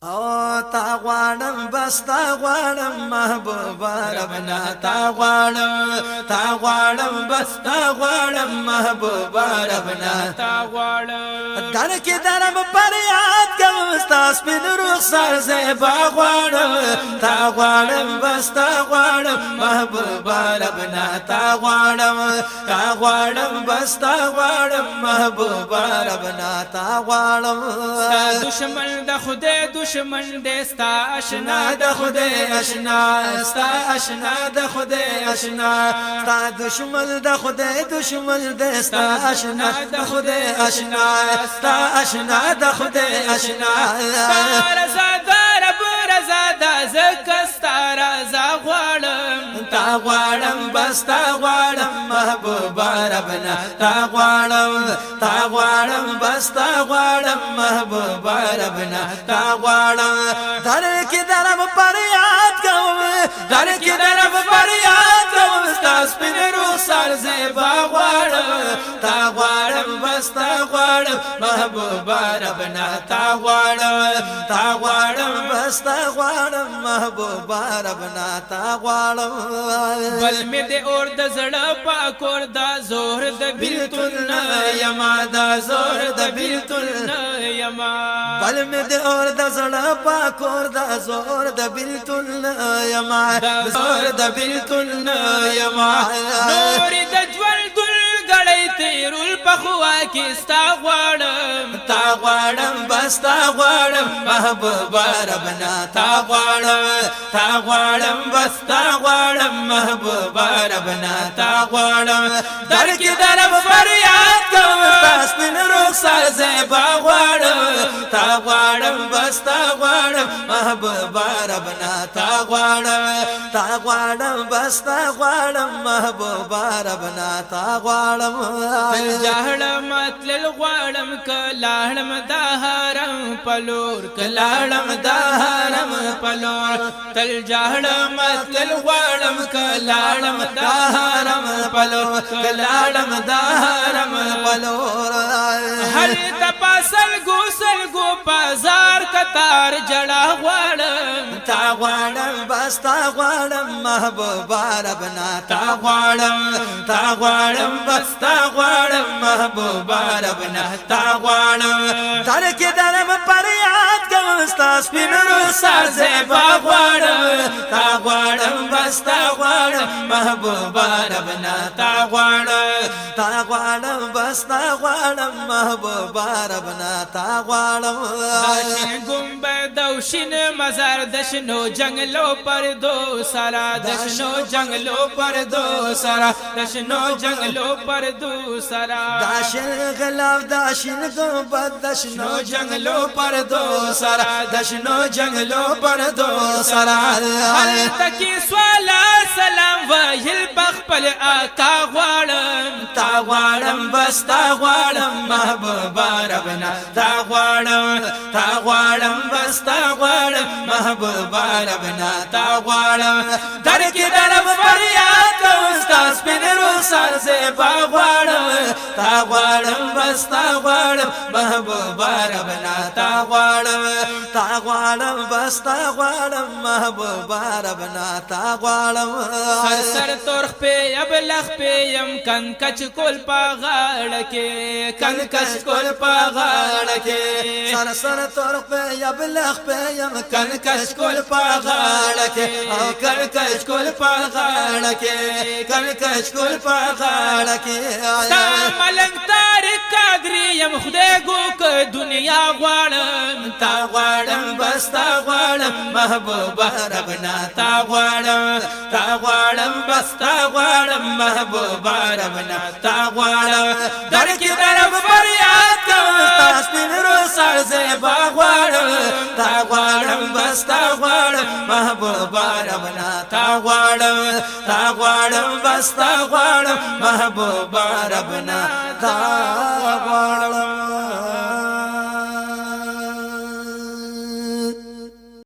او تا غواړم بس تا غواړم محبوبا ربنا تا غواړم بس تا غواړم محبوبا ربنا تا غواړم در کې درم پر یاد کوم ستا سپین رخسار زیبا غواړم تا غواړم بس تا غواړم محبوبا ربنا تا غواړم بس تا غواړم محبوبا ربنا تا غواړم ستا دشمن د خدای دشمن دې ستا آشنا د خدای آشنا ستا آشنا د خدای آشنا ستا دشمن د خدای دشمن دې ستا آشنا د خدای آشنا ستا آشنا د خدای آشنا رضا دار رضا د زکستا رضا غواړم تا غواړم بس تا غواړم محبوبا ربنا تا غواړم بس تا غواړم محبوبا ربنا تا غواړم در کې درم پر یاد کوم در کې درم پر یاد کوم ستا سپین رخسار زیبا غواړم تا غواړم بس تا غواړم محبوبا ربنا تا غواړم بس تا غواړم محبوبا ربنا تا غواړم بل می دې اور د زړه پاک اور د زور د بیلتون یما دا زور د بیلتون یما بل می دې اور د زړه پاک اور د زور د بیلتون یما زور د بیلتن یما نور د ژوند ګړې تیرول په خوا کې ستا غواړم تا غواړم بس تا غواړم محبوبا ربنا تا غواړم بس تا غواړم محبوبا ربنا تا غواړم در کې درم فریاد کوم تاس پن رخسار زیبا غواړم تا غواړم بس تا غواړم محبوبا ربنا تا غواړم بس تا غواړم محبوبا ربنا تا غواړم جاړم تل غواړم کلاړم د حرم پلور کلاړم د حرم پلور تل جاړم تل غواړم کلاړم د حرم پلور کلاړم د حرم پلور هر تپاسل گو بازار کتار جړه غواړم تا غواړم بس تا غواړم محبوبا ربنا تا غواړم بس تا غواړم محبوبا ربنا تا غواړم در کې درم پر یاد کوم ستا سپین رخسار زیبا غواړم تا غواړم بس تا غواړم محبوبا ربنا تا غواړم بس تا غواړم محبوبا ربنا تا غواړم دشن گنبد دوشن مزار دشنو جنگلو پر دو سرا دشنو جنگلو پر دو سرا دشنو جنگلو پر دو سرا داشن غلاف داشن گنبد دشنو جنگلو پر دو سرا دشنو جنگلو پر دو سرا هر تکی سوالا سلام ویل بخپل آقا غواړم تا غواړم بس تا غواړم محبوبا ربنا تا غواړم بس تا غواړم محبوبا ربنا تا غواړم در کې درم فریاد کوم ستا سپین رخسار زیبا غواړم تا غواړم بس تا غواړم محبوبا ربنا تا غواړم بس تا غواړم محبوبا ربنا تا غواړم سر تورخ په ابلخ په يم کن کچ کول پاغړ کې کن کچ کول پاغړ کې سر تورخ په ابلخ په يم کن کچ کول پاغړ کې او کن کچ کول پاغړ کې کن کچ کول پاغړ کې ملنګ تاریخ کاغری يم خدای ګو ک دنیا غواړم تا غواړم بس تا غواړم محبوبا ربنا تا غواړم بس تا غواړم محبوبا ربنا تا غواړم در کې درم فریاد کوم ستا سپین رخسار زیبا غواړم تا غواړم بس تا غواړم محبوبا ربنا تا غواړم بس تا غواړم محبوبا ربنا تا غواړم